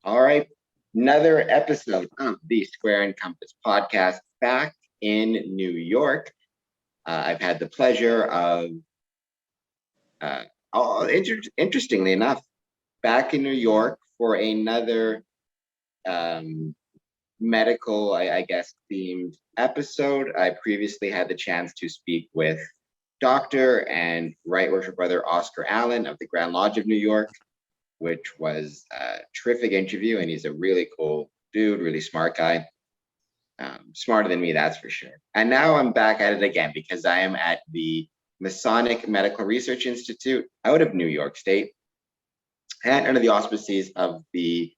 All right, another episode of the Square and Compass podcast back in New York. I've had the pleasure of, interestingly enough, back in New York for another medical, I guess, themed episode. I previously had the chance to speak with Dr. and Right Worship Brother Oscar Allen of the Grand Lodge of New York, which was a terrific interview, and he's a really cool dude, really smart guy. Smarter than me, that's for sure. And now I'm back at it again because I am at the Masonic Medical Research Institute out of New York State, and under the auspices of the,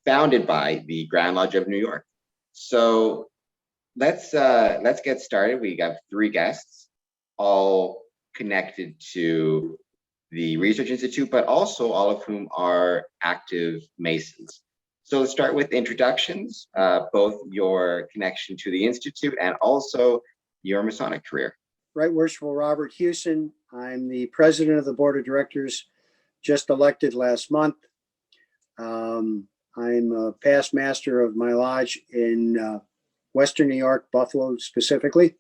founded by the Grand Lodge of New York. So let's get started. We have 3 guests, all connected to the Research Institute, but also all of whom are active Masons. So let's start with introductions, both your connection to the Institute and also your Masonic career. Right Worshipful Robert Hewson. I'm the president of the board of directors, just elected last month. I'm a past master of my lodge in Western New York, Buffalo specifically.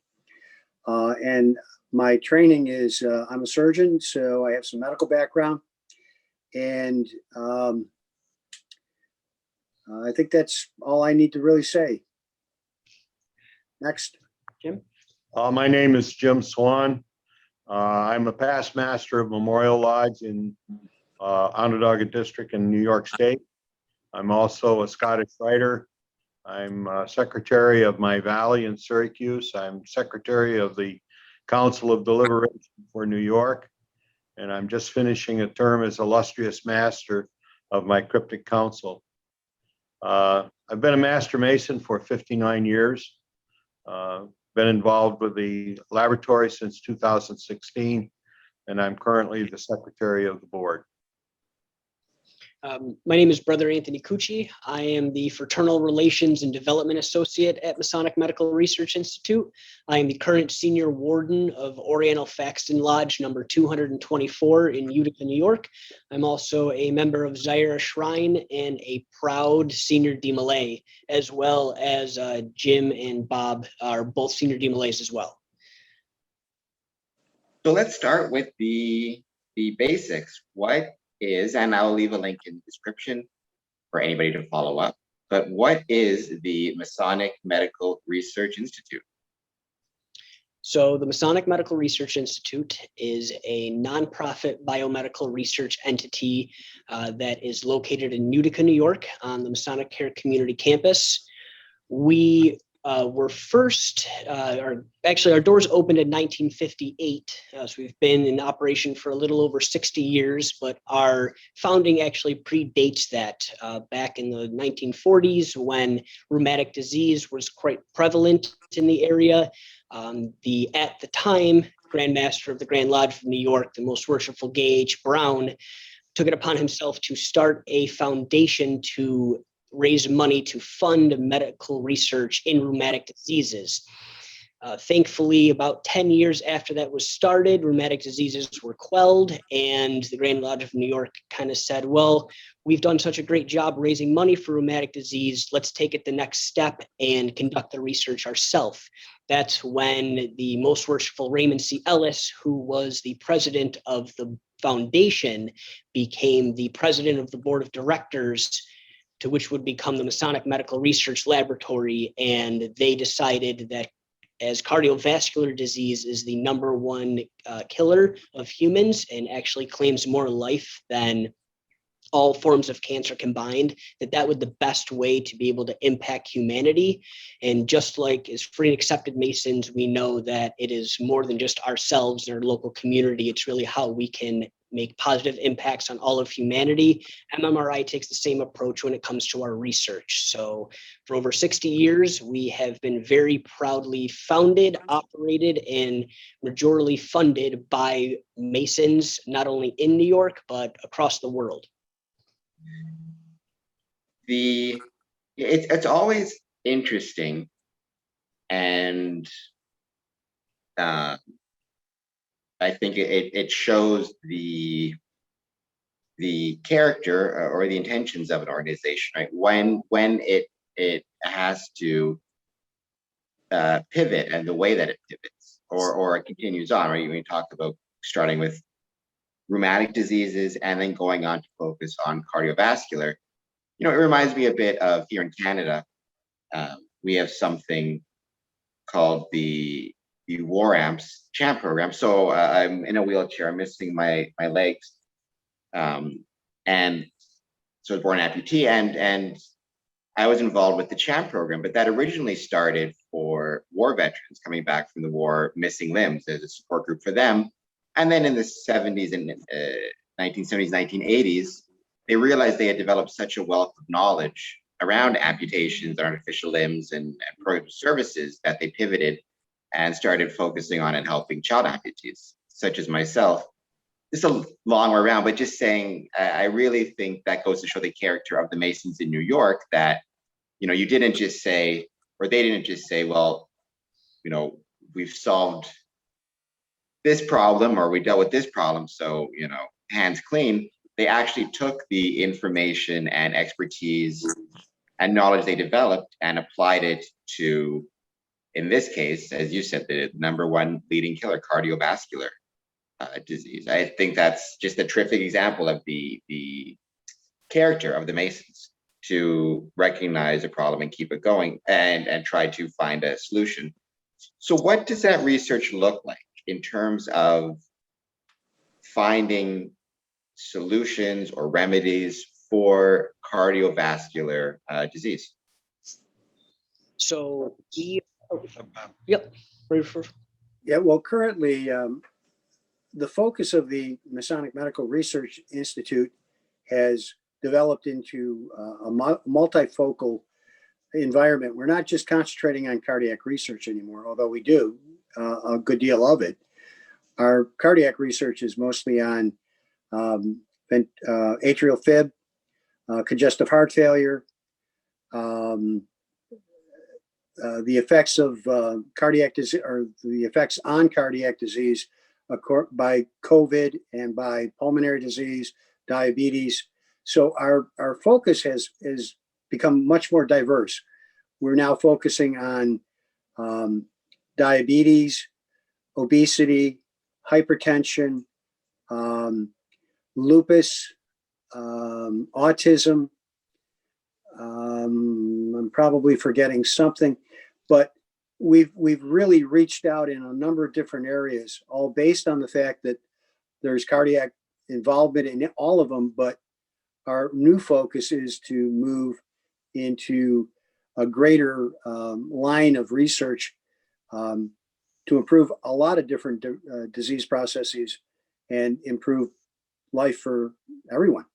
And my training is, I'm a surgeon, so I have some medical background. And I think that's all I need to really say. Next. Jim? My name is Jim Swan. I'm a past master of Memorial Lodge in Onondaga District in New York State. I'm also a Scottish writer. I'm secretary of my valley in Syracuse. I'm secretary of the Council of Deliberation for New York. And I'm just finishing a term as illustrious master of my cryptic council. I've been a master mason for 59 years. Been involved with the laboratory since 2016, and I'm currently the secretary of the board. My name is Brother Anthony Cucci. I am the Fraternal Relations and Development Associate at Masonic Medical Research Institute. I am the current senior warden of Oriental Faxton Lodge number 224 in Utica, New York. I'm also a member of Zaira Shrine and a proud senior DMLA, as well as Jim and Bob are both senior DMLAs as well. So let's start with the basics. What is, and I'll leave a link in the description for anybody to follow up, but what is the Masonic Medical Research Institute? So the Masonic Medical Research Institute is a nonprofit biomedical research entity that is located in Utica, New York on the Masonic Care Community Campus. We were first, our doors opened in 1958. So we've been in operation for a little over 60 years, but our founding actually predates that back in the 1940s when rheumatic disease was quite prevalent in the area. At the time, Grand Master of the Grand Lodge of New York, the Most Worshipful Gay H. Brown, took it upon himself to start a foundation to raise money to fund medical research in rheumatic diseases. Thankfully, about 10 years after that was started, rheumatic diseases were quelled, and the Grand Lodge of New York kind of said, well, we've done such a great job raising money for rheumatic disease, let's take it the next step and conduct the research ourselves. That's when the Most Worshipful Raymond C. Ellis, who was the president of the foundation, became the president of the board of directors, to which would become the Masonic Medical Research Laboratory. And they decided that as cardiovascular disease is the #1 killer of humans and actually claims more life than all forms of cancer combined, that was the best way to be able to impact humanity. And just like as free and accepted Masons, we know that it is more than just ourselves and our local community. It's really how we can make positive impacts on all of humanity. MMRI takes the same approach when it comes to our research. So for over 60 years, we have been very proudly founded, operated, and majorly funded by Masons, not only in New York, but across the world. It's always interesting, and I think it shows the the character or the intentions of an organization, right? When it has to pivot and the way that it pivots or it continues on, right? When you talk about starting with rheumatic diseases and then going on to focus on cardiovascular, it reminds me a bit of here in Canada. We have something called the War Amps Champ program. So I'm in a wheelchair. I'm missing my legs, and so I was born amputee, and I was involved with the Champ program. But that originally started for war veterans coming back from the war, missing limbs, as a support group for them. And then in the 70s and 1970s, 1980s, they realized they had developed such a wealth of knowledge around amputations, artificial limbs, and program services that they pivoted and started focusing on and helping child amputees, such as myself. Just a long way around, but just saying, I really think that goes to show the character of the Masons in New York, that, you didn't just say, or they didn't just say, well, we've solved this problem or we dealt with this problem, so, hands clean. They actually took the information and expertise and knowledge they developed and applied it to, in this case, as you said, the number one leading killer, cardiovascular disease. I think that's just a terrific example of the character of the Masons, to recognize a problem and keep it going and try to find a solution. So what does that research look like in terms of finding solutions or remedies for cardiovascular disease? So Well, currently, the focus of the Masonic Medical Research Institute has developed into a multifocal environment. We're not just concentrating on cardiac research anymore, although we do a good deal of it. Our cardiac research is mostly on atrial fib, congestive heart failure, the effects of cardiac disease, or the effects on cardiac disease by COVID and by pulmonary disease, diabetes. So our focus has become much more diverse. We're now focusing on diabetes, obesity, hypertension, lupus, autism. I'm probably forgetting something, but we've really reached out in a number of different areas, all based on the fact that there's cardiac involvement in all of them. But our new focus is to move into a greater line of research to improve a lot of different disease processes and improve life for everyone.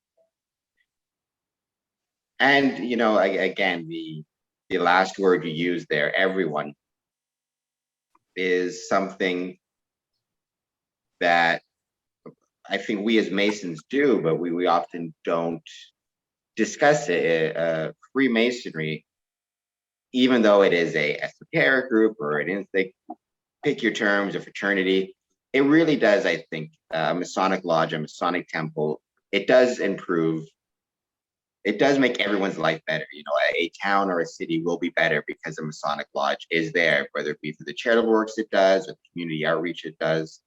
And, again, the last word you used there, everyone, is something that I think we as Masons do, but we often don't discuss it. Freemasonry, even though it is a esoteric group or an insect, pick your terms, a fraternity, it really does, I think, a Masonic lodge, a Masonic temple, it does improve. It does make everyone's life better. A town or a city will be better because a Masonic lodge is there, whether it be through the charitable works it does, or the community outreach it does.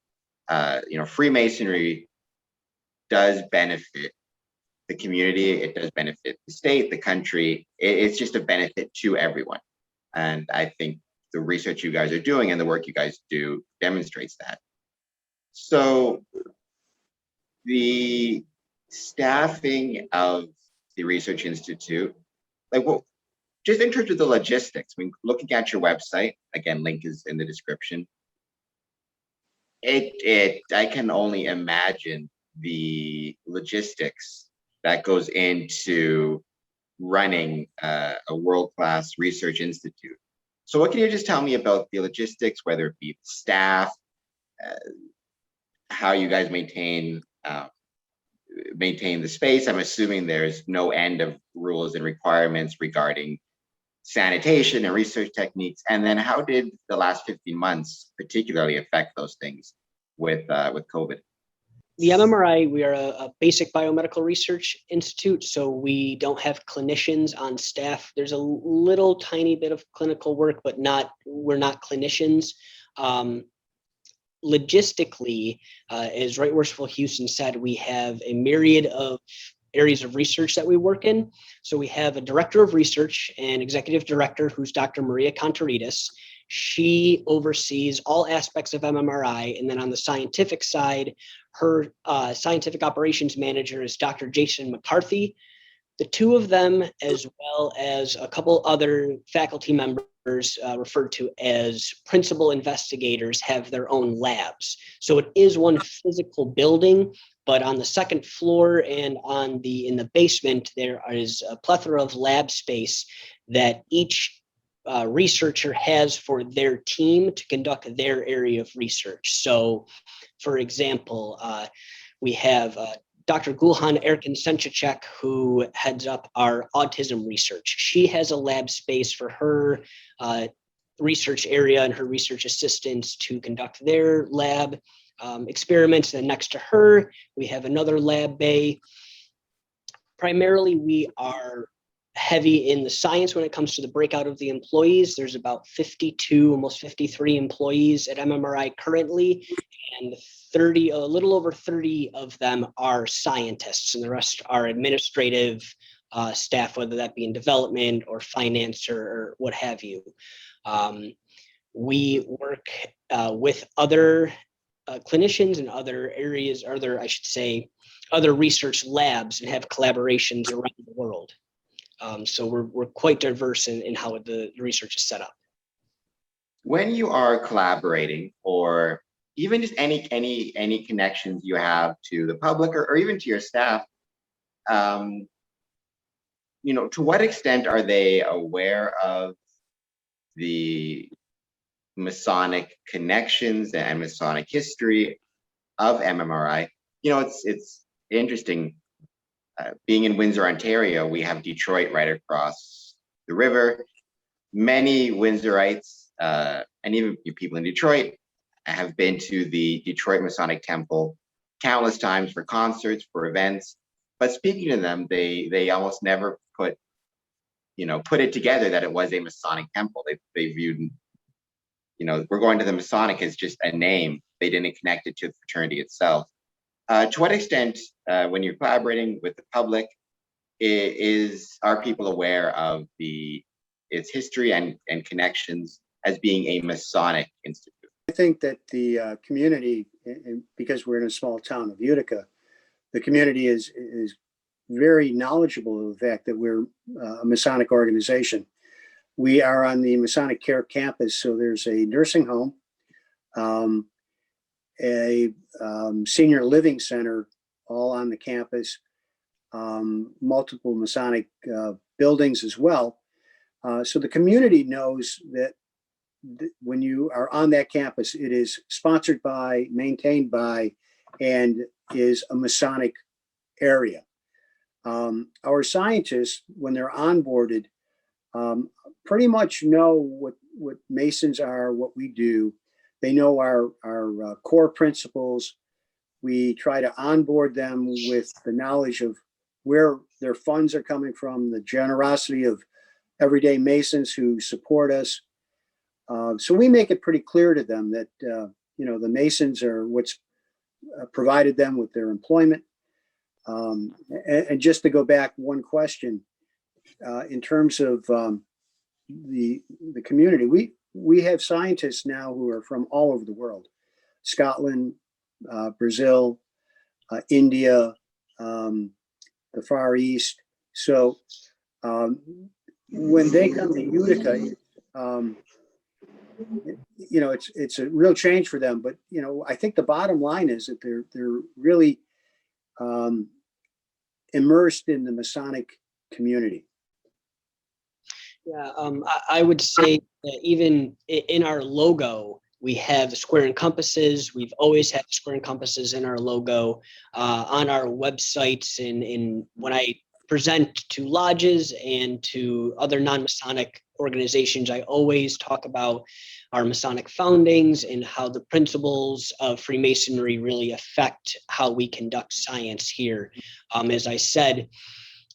Freemasonry does benefit the community. It does benefit the state, the country. It's just a benefit to everyone. And I think the research you guys are doing and the work you guys do demonstrates that. So the staffing of the Research Institute, just in terms of the logistics, looking at your website, again, link is in the description. I can only imagine the logistics that goes into running a world-class research institute. So what can you just tell me about the logistics, whether it be staff, how you guys maintain the space? I'm assuming there's no end of rules and requirements regarding sanitation and research techniques. And then how did the last 15 months particularly affect those things with COVID? The MMRI, we are a basic biomedical research institute, so we don't have clinicians on staff. There's a little tiny bit of clinical work, but we're not clinicians. Logistically, as Right Worshipful Hewson said, we have a myriad of areas of research that we work in. So we have a director of research and executive director, who's Dr. Maria Contreras. She oversees all aspects of MMRI. And then on the scientific side, her scientific operations manager is Dr. Jason McCarthy. The two of them, as well as a couple other faculty members referred to as principal investigators, have their own labs. So it is one physical building, but on the second floor and in the basement, there is a plethora of lab space that each researcher has for their team to conduct their area of research. So, for example, we have Dr. Gulhan Erkin-Senchacek, who heads up our autism research. She has a lab space for her research area and her research assistants to conduct their lab experiments. And next to her, we have another lab bay. Primarily, we are heavy in the science when it comes to the breakout of the employees. There's about 52, almost 53 employees at MMRI currently, and a little over 30 of them are scientists, and the rest are administrative staff, whether that be in development or finance or what have you. We work with other clinicians in other areas, other research labs, and have collaborations around the world. So we're quite diverse in how the research is set up. When you are collaborating, or even just any connections you have to the public or even to your staff, to what extent are they aware of the Masonic connections and Masonic history of MMRI? It's interesting. Being in Windsor, Ontario, we have Detroit right across the river. Many Windsorites and even people in Detroit have been to the Detroit Masonic Temple countless times for concerts, for events. But speaking to them, they almost never put it together that it was a Masonic temple. They viewed, we're going to the Masonic as just a name. They didn't connect it to the fraternity itself. To what extent, when you're collaborating with the public, are people aware of its history and connections as being a Masonic institute? I think that the community, because we're in a small town of Utica, the community is very knowledgeable of the fact that we're a Masonic organization. We are on the Masonic Care campus, so there's a nursing home, a senior living center all on the campus, multiple Masonic buildings as well. So the community knows that when you are on that campus, it is sponsored by, maintained by, and is a Masonic area. Our scientists, when they're onboarded, pretty much know what Masons are, what we do. They know our core principles. We try to onboard them with the knowledge of where their funds are coming from, the generosity of everyday Masons who support us. So we make it pretty clear to them that, the Masons are what's provided them with their employment. And just to go back one question, in terms of the community, we have scientists now who are from all over the world: Scotland, Brazil, India, the Far East. So when they come to Utica, it's a real change for them. But I think the bottom line is that they're really immersed in the Masonic community. Yeah, I would say that even in our logo, we have the square and compasses. We've always had square and compasses in our logo. On our websites, and when I present to lodges and to other non-Masonic organizations, I always talk about our Masonic foundings and how the principles of Freemasonry really affect how we conduct science here. As I said,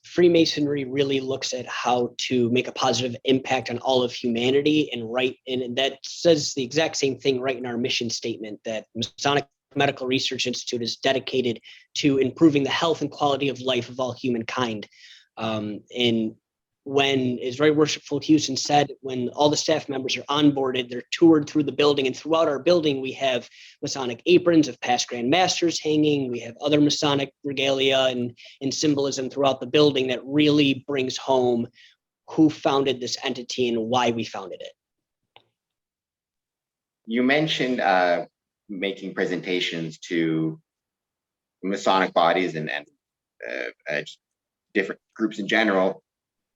Freemasonry really looks at how to make a positive impact on all of humanity, and that says the exact same thing right in our mission statement, that Masonic Medical Research Institute is dedicated to improving the health and quality of life of all humankind. And when, as Right Worshipful Hewson said, when all the staff members are onboarded, they're toured through the building, and throughout our building, we have Masonic aprons of past Grand Masters hanging. We have other Masonic regalia and symbolism throughout the building that really brings home who founded this entity and why we founded it. You mentioned making presentations to Masonic bodies and just different groups in general.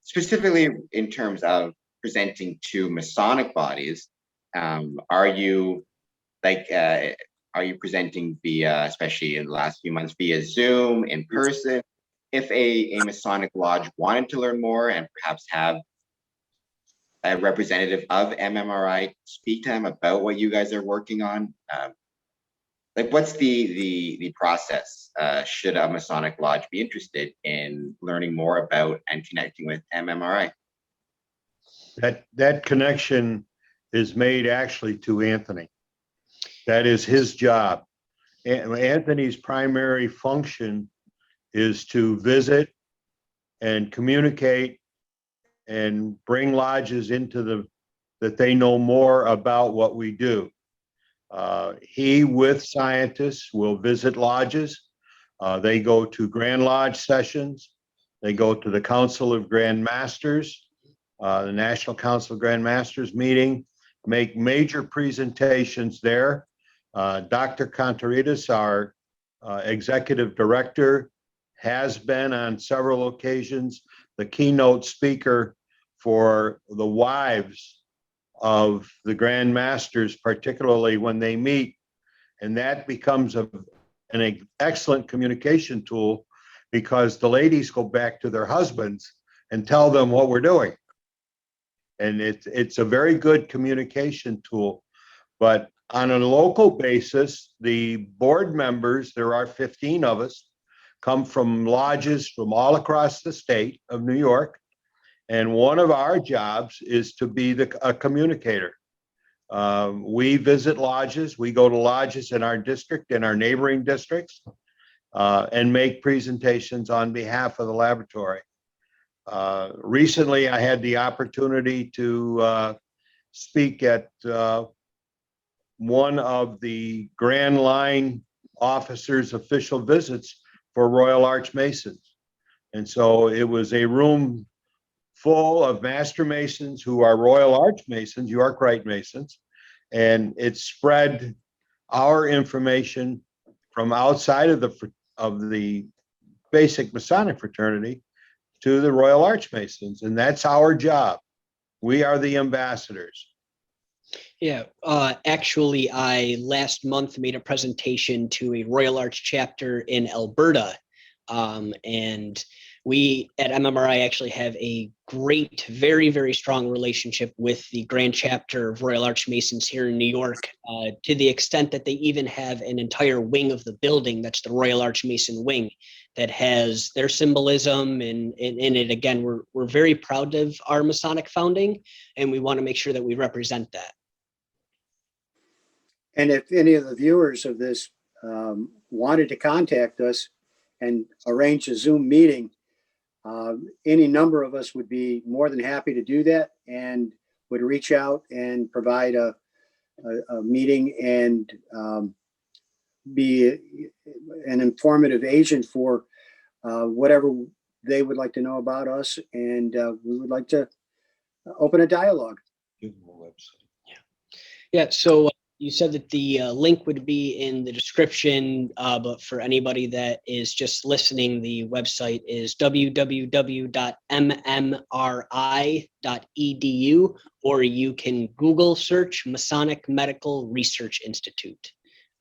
Specifically in terms of presenting to Masonic bodies, are you presenting via, especially in the last few months, via Zoom, in person? If a Masonic lodge wanted to learn more and perhaps have a representative of MMRI speak to them about what you guys are working on, what's the process? Should a Masonic lodge be interested in learning more about and connecting with MMRI? That connection is made actually to Anthony. That is his job. Anthony's primary function is to visit and communicate and bring lodges into that they know more about what we do. He, with scientists, will visit lodges. They go to Grand Lodge sessions. They go to the Council of Grand Masters, the National Council of Grand Masters meeting, make major presentations there. Dr. Contreras, our executive director, has been on several occasions the keynote speaker for the wives of the Grand Masters, particularly when they meet. And that becomes an excellent communication tool, because the ladies go back to their husbands and tell them what we're doing. And it's a very good communication tool. But on a local basis, the board members, there are 15 of us, come from lodges from all across the state of New York. And one of our jobs is to be a communicator. We visit lodges, we go to lodges in our district, in our neighboring districts, and make presentations on behalf of the laboratory. Recently, I had the opportunity to speak at one of the Grand Line officers' official visits for Royal Arch Masons. And so it was a room full of Master Masons who are Royal Arch Masons, York Rite Masons, and it spread our information from outside of the basic Masonic fraternity to the Royal Arch Masons, and that's our job. We are the ambassadors. Yeah, actually, I last month made a presentation to a Royal Arch chapter in Alberta, and we at MMRI actually have a great, very, very strong relationship with the Grand Chapter of Royal Arch Masons here in New York, to the extent that they even have an entire wing of the building that's the Royal Arch Mason wing that has their symbolism. And in it, again, we're very proud of our Masonic founding, and we want to make sure that we represent that. And if any of the viewers of this wanted to contact us and arrange a Zoom meeting, any number of us would be more than happy to do that, and would reach out and provide a meeting and be an informative agent for whatever they would like to know about us. And we would like to open a dialogue. Yeah, so you said that the link would be in the description, but for anybody that is just listening, the website is www.mmri.edu, or you can Google search Masonic Medical Research Institute.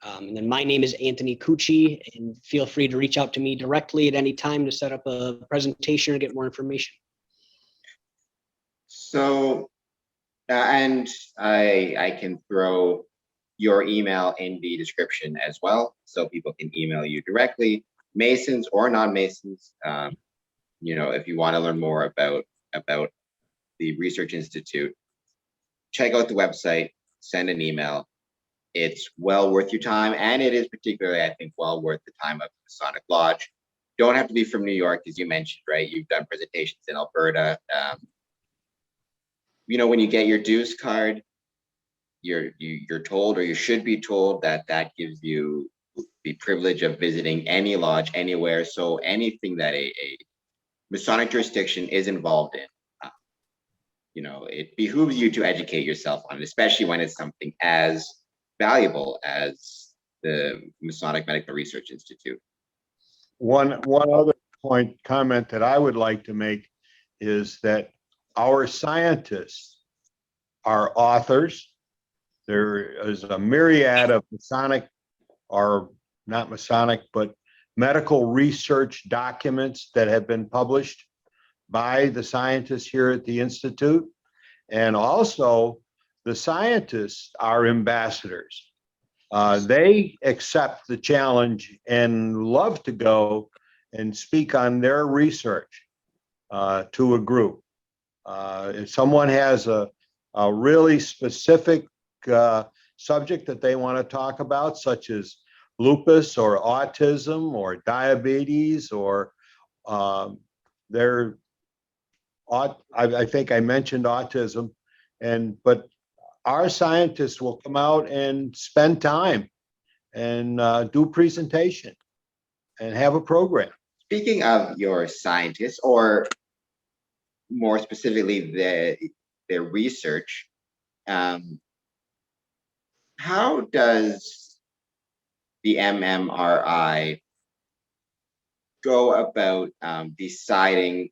And then my name is Anthony Cucci, and feel free to reach out to me directly at any time to set up a presentation or get more information. So, and I can throw your email in the description as well, so people can email you directly, Masons or non-Masons. If you want to learn more about the Research Institute, check out the website, send an email. It's well worth your time, and it is particularly, I think, well worth the time of the Masonic Lodge. Don't have to be from New York, as you mentioned, right? You've done presentations in Alberta. When you get your dues card, you're told, or you should be told, that gives you the privilege of visiting any lodge anywhere. So anything that a Masonic jurisdiction is involved in, it behooves you to educate yourself on it, especially when it's something as valuable as the Masonic Medical Research Institute. One other comment that I would like to make is that our scientists are authors. There is a myriad of Masonic, or not Masonic, but medical research documents that have been published by the scientists here at the Institute. And also, the scientists are ambassadors. They accept the challenge and love to go and speak on their research to a group. If someone has a really specific subject that they want to talk about, such as lupus or autism or diabetes, or I think I mentioned autism, but our scientists will come out and spend time and do presentation and have a program. Speaking of your scientists, or more specifically their research, how does the MMRI go about deciding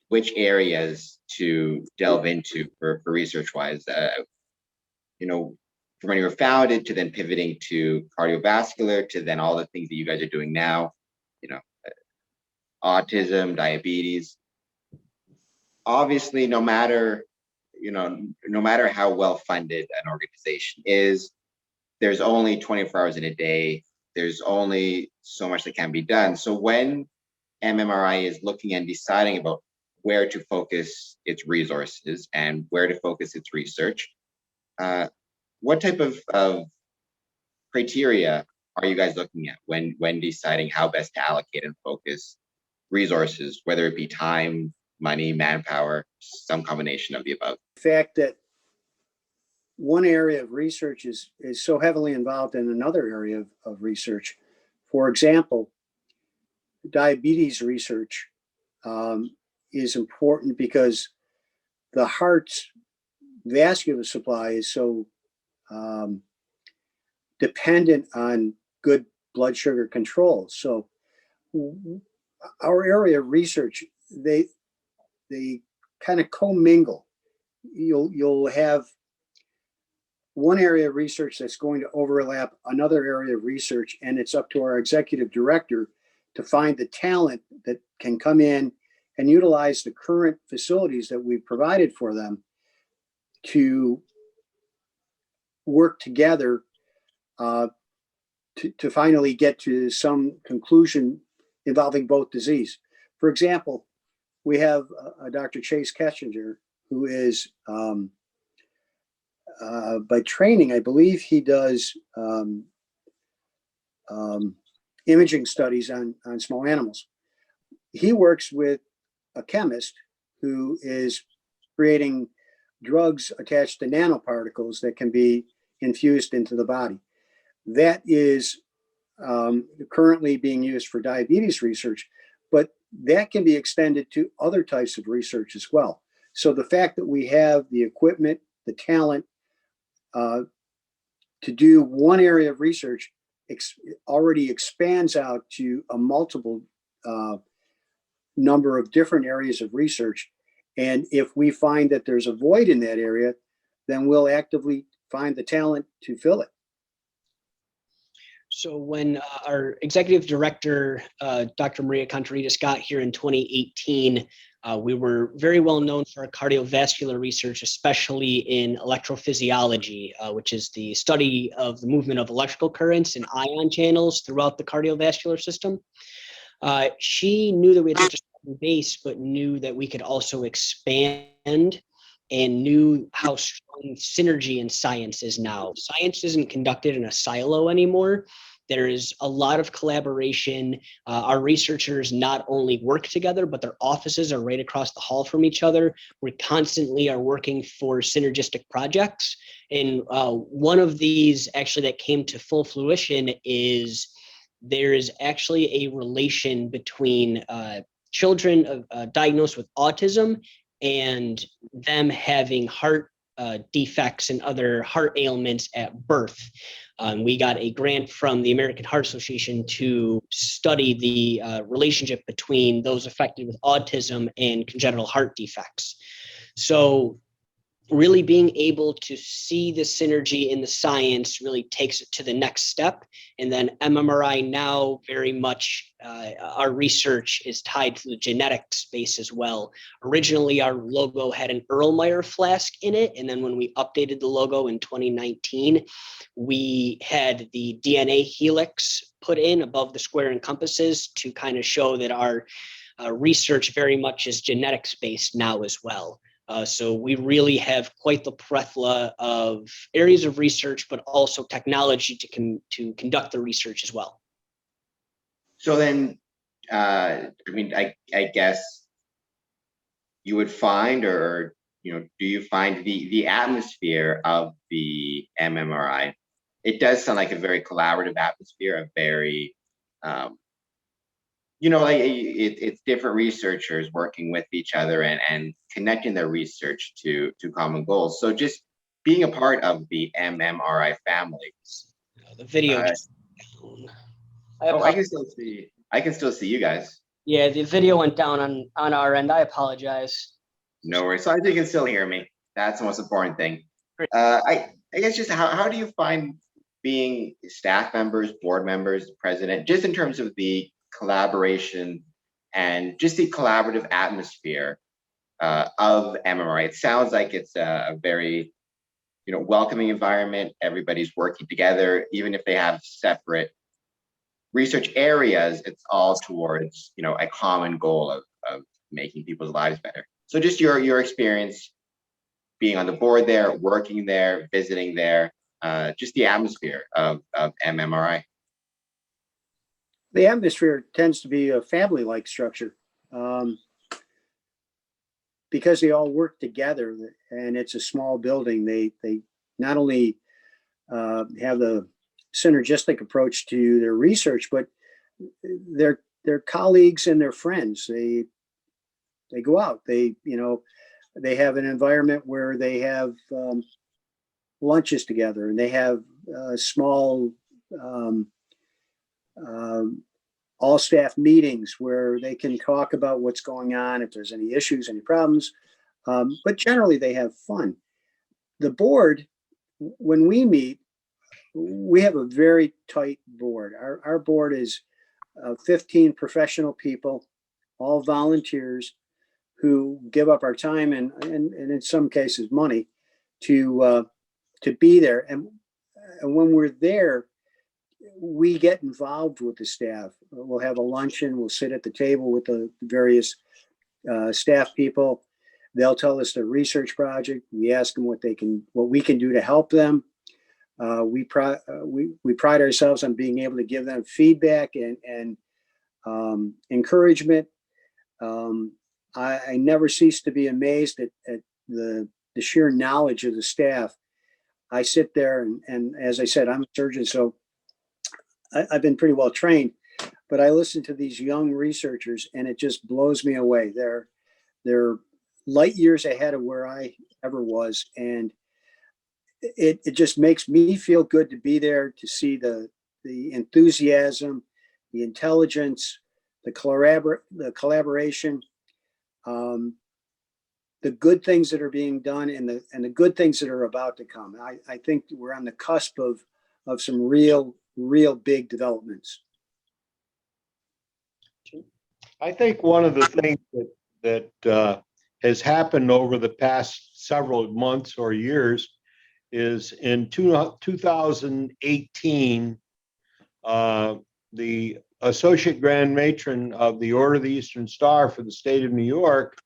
which areas to delve into for research wise? From when you were founded to then pivoting to cardiovascular, to then all the things that you guys are doing now, autism, diabetes. Obviously, no matter how well funded an organization is, there's only 24 hours in a day. There's only so much that can be done. So when MMRI is looking and deciding about where to focus its resources and where to focus its research, what type of criteria are you guys looking at when deciding how best to allocate and focus resources, whether it be time, money, manpower, some combination of the above? The fact that one area of research is so heavily involved in another area of research. For example, diabetes research is important because the heart's vascular supply is so dependent on good blood sugar control. So our area of research, they kind of commingle. You'll have one area of research that's going to overlap another area of research, and it's up to our executive director to find the talent that can come in and utilize the current facilities that we've provided for them to work together to finally get to some conclusion involving both disease. For example, we have Dr. Chase Ketchinger, who is by training, I believe he does imaging studies on small animals. He works with a chemist who is creating drugs attached to nanoparticles that can be infused into the body. That is currently being used for diabetes research, but that can be extended to other types of research as well. So the fact that we have the equipment, the talent to do one area of research already expands out to a multiple number of different areas of research. And if we find that there's a void in that area, then we'll actively find the talent to fill it. So when our executive director, Dr. Maria Contreras, got here in 2018, we were very well known for our cardiovascular research, especially in electrophysiology, which is the study of the movement of electrical currents and ion channels throughout the cardiovascular system. She knew that we had such a strong base, but knew that we could also expand, and knew how strong synergy in science is now. Science isn't conducted in a silo anymore. There is a lot of collaboration. Our researchers not only work together, but their offices are right across the hall from each other. We constantly are working for synergistic projects. And one of these actually that came to full fruition is there is actually a relation between children diagnosed with autism and them having heart defects and other heart ailments at birth. We got a grant from the American Heart Association to study the relationship between those affected with autism and congenital heart defects. So really being able to see the synergy in the science really takes it to the next step. And then MMRI now very much, our research is tied to the genetic space as well. Originally, our logo had an Erlenmeyer flask in it. And then when we updated the logo in 2019, we had the DNA helix put in above the square and compasses to kind of show that our research very much is genetics based now as well. So we really have quite the plethora of areas of research, but also technology to conduct the research as well. So then, I mean, I guess you would find, or do you find the atmosphere of the MMRI? It does sound like a very collaborative atmosphere, a very like it's different researchers working with each other and connecting their research to common goals. So just being a part of the MMRI family. The video. I can still see you guys. Yeah, the video went down on our end. I apologize. No worries. So I think you can still hear me. That's the most important thing. I guess just how do you find being staff members, board members, president, just in terms of the collaboration and just the collaborative atmosphere of MMRI? It sounds like it's a very welcoming environment. Everybody's working together, even if they have separate research areas. It's all towards a common goal of making people's lives better. So just your experience being on the board there, working there, visiting there, just the atmosphere of MMRI. The atmosphere tends to be a family-like structure because they all work together, and it's a small building. They not only have the synergistic approach to their research, but their colleagues and their friends. They go out. They have an environment where they have lunches together, and they have small all staff meetings where they can talk about what's going on, if there's any issues, any problems. But generally, they have fun. The board, when we meet, we have a very tight board. Our board is 15 professional people, all volunteers who give up our time and in some cases money to be there. And when we're there, we get involved with the staff. We'll have a luncheon. We'll sit at the table with the various staff people. They'll tell us their research project. We ask them what we can do to help them. We pride ourselves on being able to give them feedback and encouragement. I never cease to be amazed at the sheer knowledge of the staff. I sit there and as I said, I'm a surgeon, so I've been pretty well trained, but I listen to these young researchers and it just blows me away. They're light years ahead of where I ever was. And it just makes me feel good to be there, to see the enthusiasm, the intelligence, the collaboration, the good things that are being done and the good things that are about to come. I think we're on the cusp of some real real big developments. I think one of the things that has happened over the past several months or years is in 2018, the Associate Grand Matron of the Order of the Eastern Star for the state of New York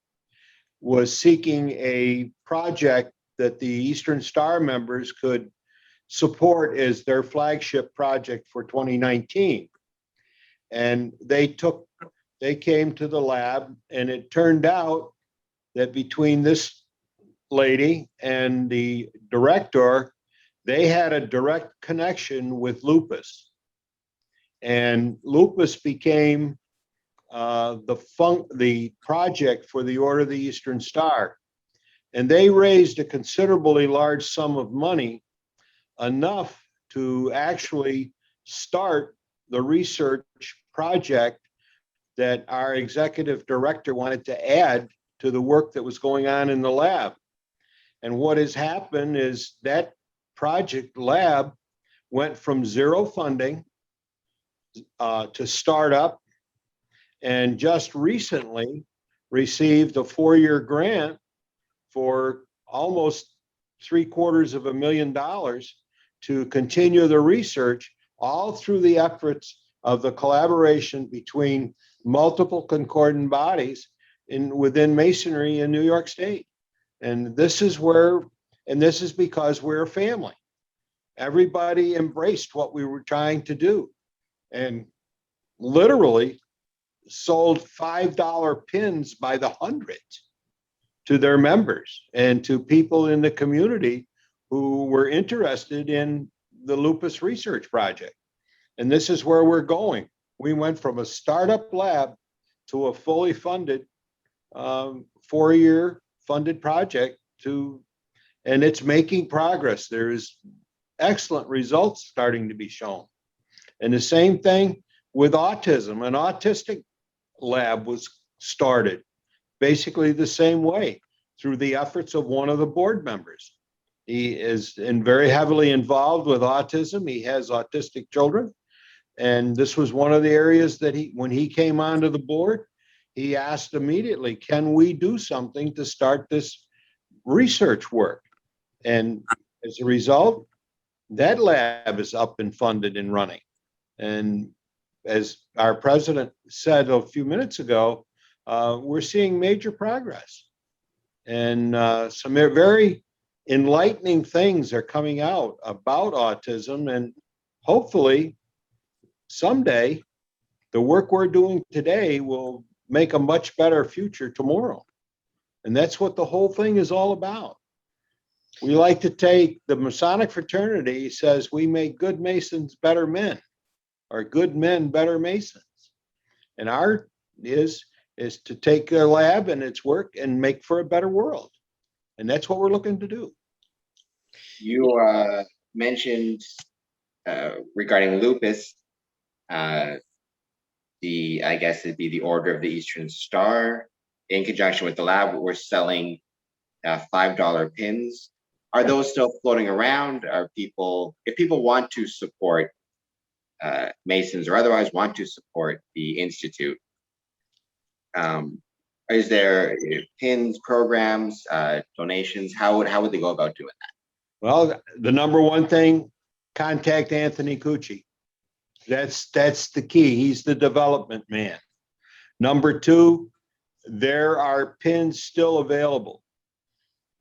was seeking a project that the Eastern Star members could support as their flagship project for 2019. And they came to the lab, and it turned out that between this lady and the director, they had a direct connection with lupus. And lupus became the project for the Order of the Eastern Star. And they raised a considerably large sum of money, enough to actually start the research project that our executive director wanted to add to the work that was going on in the lab. And what has happened is that project lab went from zero funding to start up, and just recently received a 4-year grant for almost $750,000 to continue the research, all through the efforts of the collaboration between multiple concordant bodies within Masonry in New York State. And this is because we're a family. Everybody embraced what we were trying to do, and literally sold $5 pins by the hundreds to their members and to people in the community who were interested in the lupus research project. And this is where we're going. We went from a startup lab to a fully funded 4-year funded project and it's making progress. There is excellent results starting to be shown. And the same thing with autism. An autistic lab was started basically the same way through the efforts of one of the board members. He is very heavily involved with autism. He has autistic children. And this was one of the areas that when he came onto the board, he asked immediately, can we do something to start this research work? And as a result, that lab is up and funded and running. And as our president said a few minutes ago, we're seeing major progress. And some very enlightening things are coming out about autism. And hopefully someday the work we're doing today will make a much better future tomorrow. And that's what the whole thing is all about. We like to take the Masonic fraternity says we make good Masons better men, or good men better Masons. And our is to take their lab and its work and make for a better world. And that's what we're looking to do. You mentioned regarding lupus, I guess it'd be the Order of the Eastern Star. In conjunction with the lab, we're selling $5 pins. Are those still floating around? If people want to support Masons or otherwise want to support the Institute, is there pins, programs, donations? How would they go about doing that? Well, the number one thing, contact Anthony Cucci. That's the key. He's the development man. Number two, there are pins still available.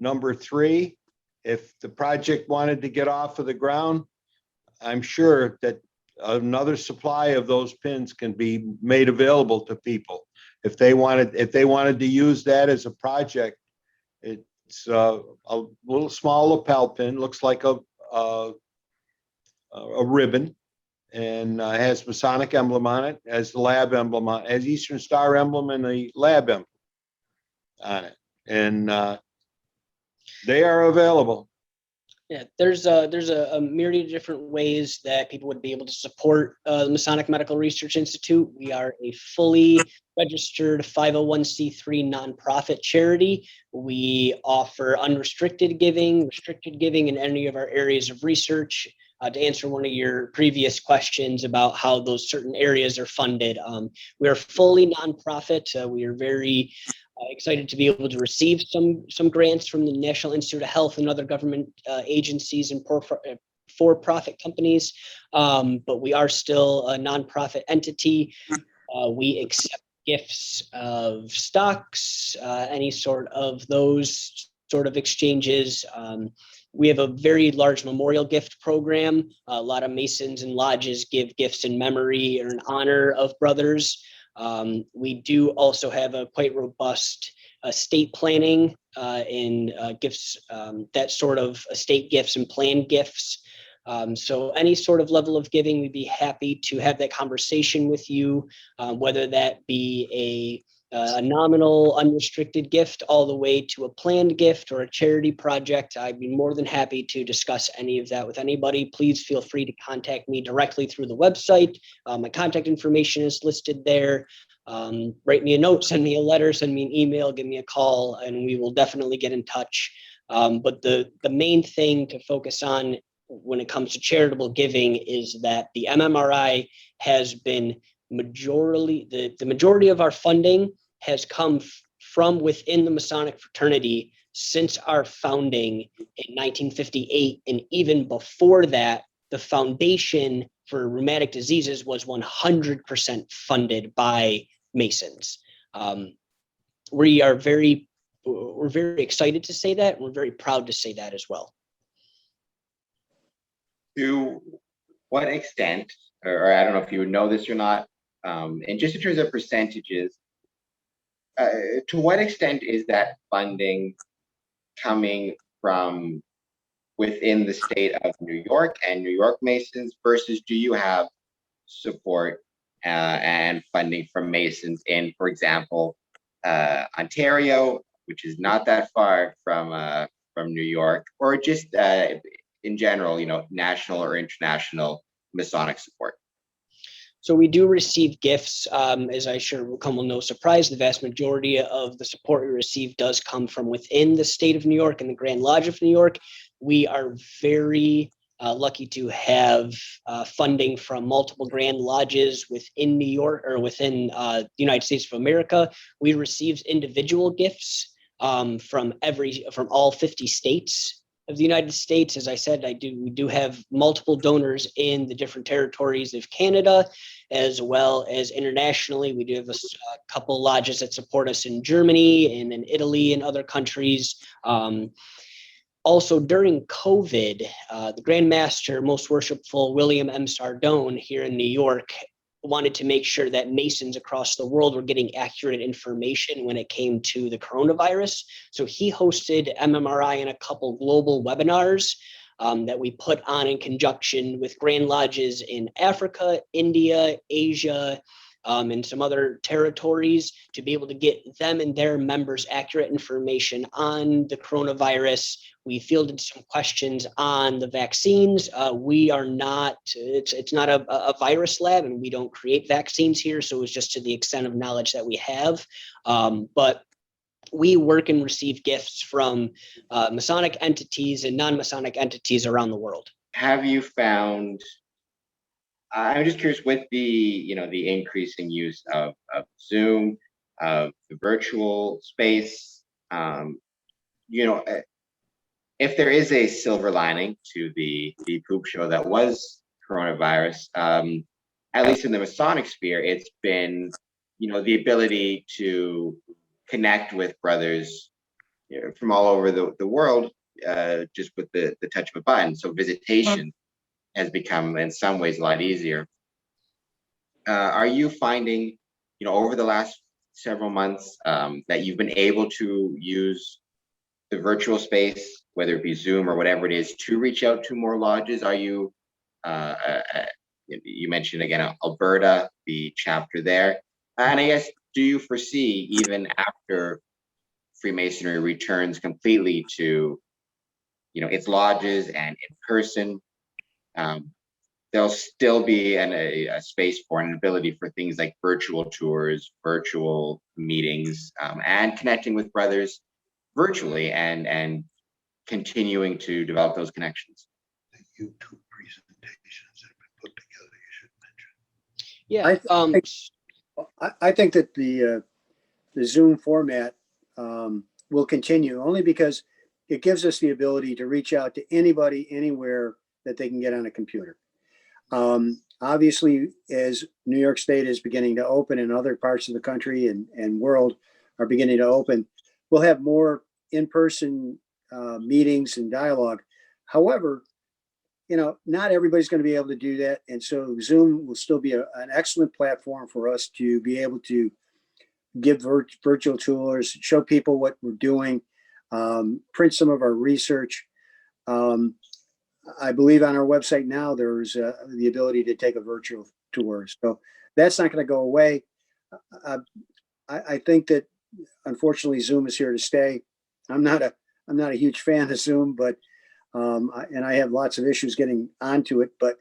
Number three, if the project wanted to get off of the ground, I'm sure that another supply of those pins can be made available to people. If they wanted to use that as a project, it's a little small lapel pin, looks like a ribbon, and has Masonic emblem on it, as the lab emblem on it, as Eastern Star emblem and the lab emblem on it. And they are available. Yeah, there's a myriad of different ways that people would be able to support the Masonic Medical Research Institute. We are a fully registered 501c3 nonprofit charity. We offer unrestricted giving, restricted giving in any of our areas of research. to answer one of your previous questions about how those certain areas are funded. We are fully nonprofit. We are very excited to be able to receive some grants from the National Institute of Health and other government agencies and for-profit companies, but we are still a nonprofit entity. We accept gifts of stocks, any sort of those sort of exchanges. We have a very large memorial gift program. A lot of Masons and lodges give gifts in memory or in honor of brothers. We do also have a quite robust estate planning in gifts, that sort of estate gifts and planned gifts. So any sort of level of giving, we'd be happy to have that conversation with you, whether that be a nominal unrestricted gift all the way to a planned gift or a charity project. I'd be more than happy to discuss any of that with anybody. Please feel free to contact me directly through the website. My contact information is listed there. Write me a note, send me a letter, send me an email, give me a call, and we will definitely get in touch. But the main thing to focus on when it comes to charitable giving is that the MMRI has been the majority of our funding has come from within the Masonic fraternity since our founding in 1958. And even before that, the foundation for rheumatic diseases was 100% funded by Masons. We're very excited to say that. And we're very proud to say that as well. To what extent, or I don't know if you would know this or not, and just in terms of percentages, to what extent is that funding coming from within the state of New York and New York Masons versus do you have support and funding from Masons in, for example, Ontario, which is not that far from New York, or just in general, national or international Masonic support? So we do receive gifts, as I sure will come with no surprise. The vast majority of the support we receive does come from within the state of New York and the Grand Lodge of New York. We are very lucky to have funding from multiple Grand Lodges within New York or within the United States of America. We receive individual gifts from all 50 states of the United States. As I said, we do have multiple donors in the different territories of Canada, as well as internationally. We do have a couple lodges that support us in Germany and in Italy and other countries. Also, during COVID, the Grand Master, Most Worshipful William M. Sardone here in New York wanted to make sure that Masons across the world were getting accurate information when it came to the coronavirus. So he hosted MMRI and a couple global webinars that we put on in conjunction with Grand Lodges in Africa, India, Asia, and some other territories to be able to get them and their members accurate information on the coronavirus. We fielded some questions on the vaccines. We are not, it's not a virus lab, and we don't create vaccines here. So it's just to the extent of knowledge that we have. But we work and receive gifts from Masonic entities and non-Masonic entities around the world. Have you found, I'm just curious, with the increasing use of Zoom, of the virtual space, if there is a silver lining to the poop show that was coronavirus, at least in the Masonic sphere, it's been, the ability to connect with brothers from all over the world, just with the touch of a button. So visitation has become, in some ways, a lot easier. Are you finding, over the last several months, that you've been able to use the virtual space, whether it be Zoom or whatever it is, to reach out to more lodges? Are you, you mentioned again, Alberta, the chapter there. And I guess, do you foresee, even after Freemasonry returns completely to, its lodges and in person, there'll still be a space for an ability for things like virtual tours, virtual meetings, and connecting with brothers virtually and continuing to develop those connections? The YouTube presentation. Yeah. I I think that the Zoom format will continue only because it gives us the ability to reach out to anybody anywhere that they can get on a computer. Obviously, as New York State is beginning to open and other parts of the country and world are beginning to open, we'll have more in-person meetings and dialogue. However, not everybody's going to be able to do that. And so Zoom will still be an excellent platform for us to be able to give virtual tours, show people what we're doing, print some of our research. I believe on our website now, there's the ability to take a virtual tour. So that's not going to go away. I think that unfortunately Zoom is here to stay. I'm not a huge fan of Zoom, but and I have lots of issues getting onto it, but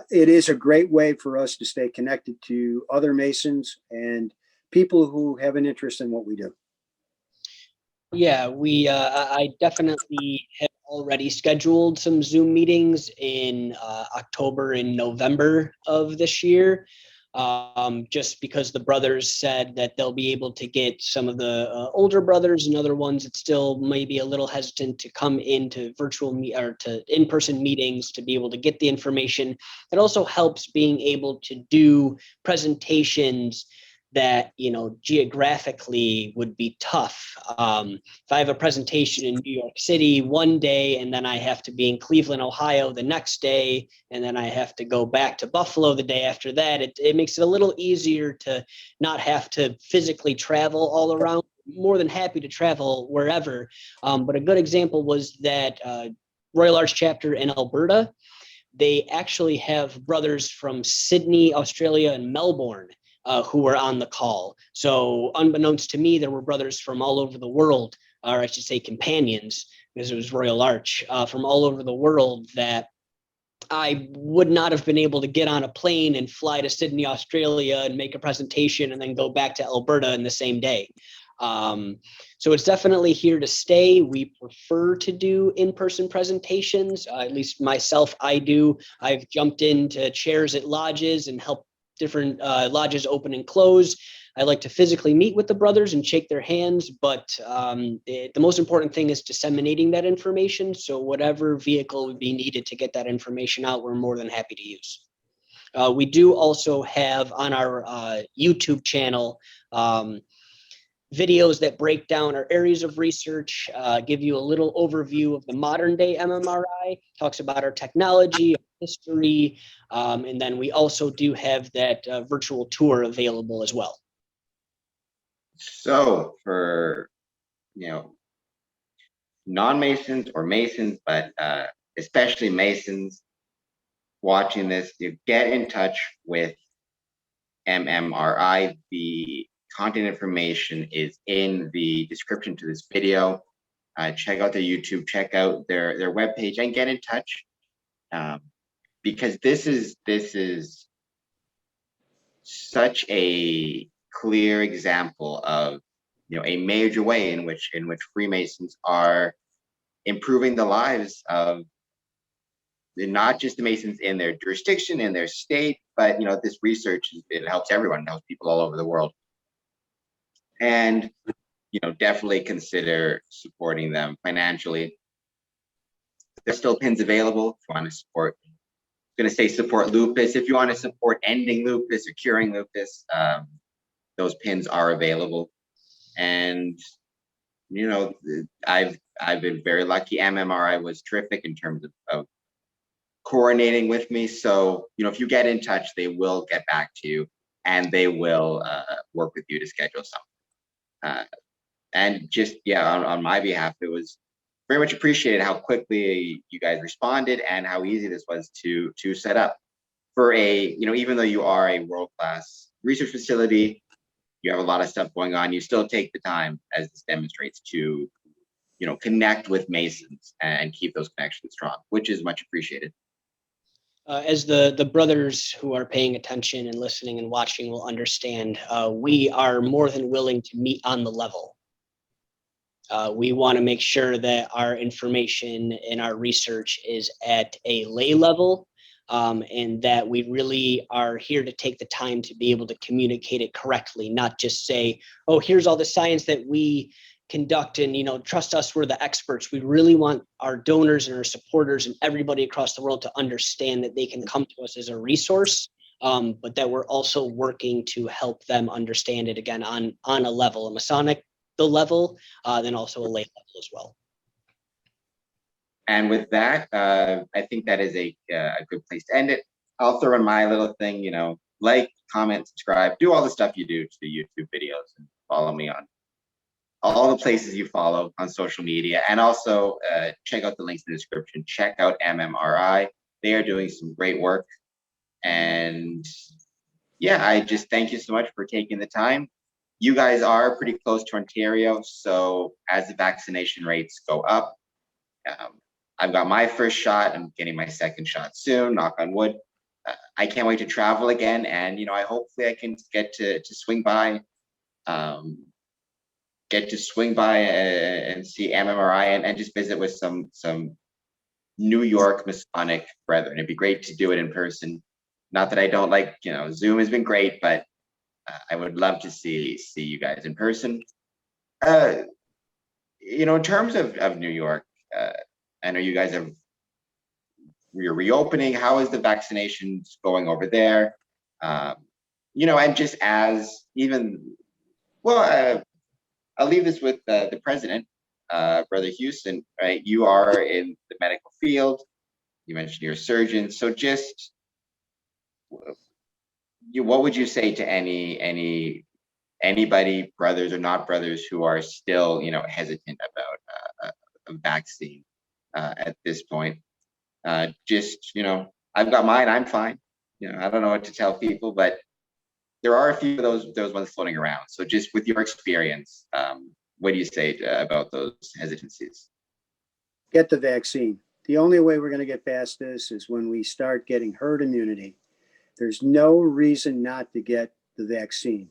it is a great way for us to stay connected to other Masons and people who have an interest in what we do. Yeah, I definitely have already scheduled some Zoom meetings in October and November of this year. Just because the brothers said that they'll be able to get some of the older brothers and other ones that still may be a little hesitant to come into or to in-person meetings to be able to get the information. It also helps being able to do presentations that, geographically would be tough. If I have a presentation in New York City one day, and then I have to be in Cleveland, Ohio the next day, and then I have to go back to Buffalo the day after that, it makes it a little easier to not have to physically travel all around. More than happy to travel wherever. But a good example was that Royal Arch chapter in Alberta, they actually have brothers from Sydney, Australia, and Melbourne who were on the call. So unbeknownst to me, there were brothers from all over the world, or I should say companions, because it was Royal Arch, from all over the world that I would not have been able to get on a plane and fly to Sydney, Australia and make a presentation and then go back to Alberta in the same day. So it's definitely here to stay. We prefer to do in-person presentations, at least myself, I do. I've jumped into chairs at lodges and helped different lodges open and close. I like to physically meet with the brothers and shake their hands, but the most important thing is disseminating that information. So whatever vehicle would be needed to get that information out, we're more than happy to use. We do also have on our YouTube channel videos that break down our areas of research, give you a little overview of the modern day MMRI, talks about our technology, history, and then we also do have that virtual tour available as well. So for, non-Masons or Masons, but especially Masons watching this, you get in touch with MMRI. The content information is in the description to this video. Check out their YouTube, check out their webpage, and get in touch, because this is such a clear example of a major way in which Freemasons are improving the lives of not just the Masons in their jurisdiction, in their state, but this research, it helps everyone, it helps people all over the world. And definitely consider supporting them financially. There's still pins available if you want to support. I'm going to say support lupus. If you want to support ending lupus or curing lupus, those pins are available. And I've been very lucky. MMRI was terrific in terms of coordinating with me. So if you get in touch, they will get back to you, and they will work with you to schedule something. And just on my behalf, it was very much appreciated how quickly you guys responded and how easy this was to set up for even though you are a world-class research facility, you have a lot of stuff going on, you still take the time, as this demonstrates, to connect with Masons and keep those connections strong, which is much appreciated. As the brothers who are paying attention and listening and watching will understand, we are more than willing to meet on the level. We want to make sure that our information and our research is at a lay level, and that we really are here to take the time to be able to communicate it correctly, not just say, oh, here's all the science that we conduct and, trust us, we're the experts. We really want our donors and our supporters and everybody across the world to understand that they can come to us as a resource, but that we're also working to help them understand it again on a level, a Masonic level, then also a lay level as well. And with that, I think that is a good place to end it. I'll throw in my little thing, like, comment, subscribe, do all the stuff you do to the YouTube videos, and follow me on all the places you follow on social media. And also check out the links in the description. Check out MMRI. They are doing some great work. And yeah, I just thank you so much for taking the time. You guys are pretty close to Ontario. So as the vaccination rates go up, I've got my first shot. I'm getting my second shot soon, knock on wood. I can't wait to travel again. And, hopefully I can get to swing by, and see MMRI and just visit with some New York Masonic brethren. It'd be great to do it in person. Not that I don't like, Zoom has been great, but I would love to see you guys in person. In terms of New York, I know you guys you're reopening. How is the vaccinations going over there? And just as even, well, I'll leave this with the president, Brother Hewson, right? You are in the medical field. You mentioned you're a surgeon. So just, what would you say to anybody, brothers or not brothers, who are still, hesitant about a vaccine at this point? Just, I've got mine, I'm fine. I don't know what to tell people, but there are a few of those ones floating around. So just with your experience, what do you say about those hesitancies? Get the vaccine. The only way we're going to get past this is when we start getting herd immunity. There's no reason not to get the vaccine.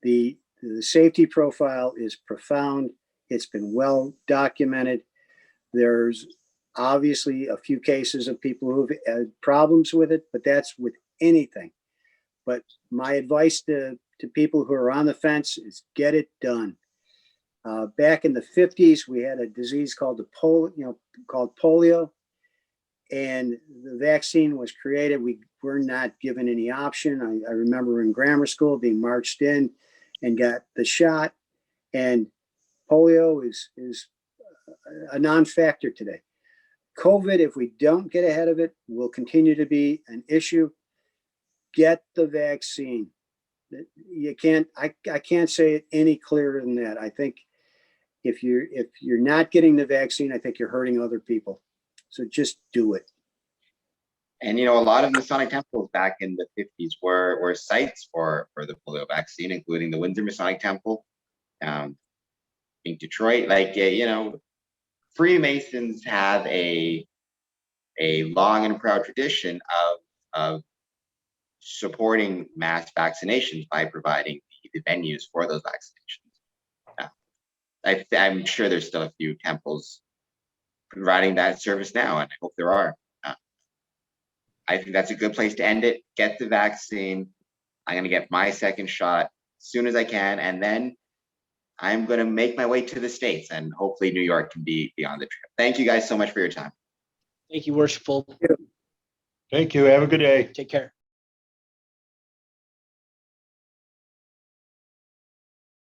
The safety profile is profound. It's been well documented. There's obviously a few cases of people who've had problems with it, but that's with anything. But my advice to people who are on the fence is get it done. Back in the 50s, we had a disease called polio, and the vaccine was created. We were not given any option. I remember in grammar school being marched in and got the shot, and polio is a non-factor today. COVID, if we don't get ahead of it, will continue to be an issue. Get the vaccine. You can't. I can't say it any clearer than that. I think if you're not getting the vaccine, I think you're hurting other people. So just do it. And a lot of Masonic temples back in the 50s were sites for the polio vaccine, including the Windsor Masonic Temple, in Detroit. Freemasons have a long and proud tradition of supporting mass vaccinations by providing the venues for those vaccinations. I'm sure there's still a few temples providing that service now, and I hope there are. I think that's a good place to end it. Get the vaccine. I'm going to get my second shot as soon as I can, and then I'm going to make my way to the States, and hopefully New York can be on the trip. Thank you guys so much for your time. Thank you, Worshipful. Thank you. Have a good day. Take care.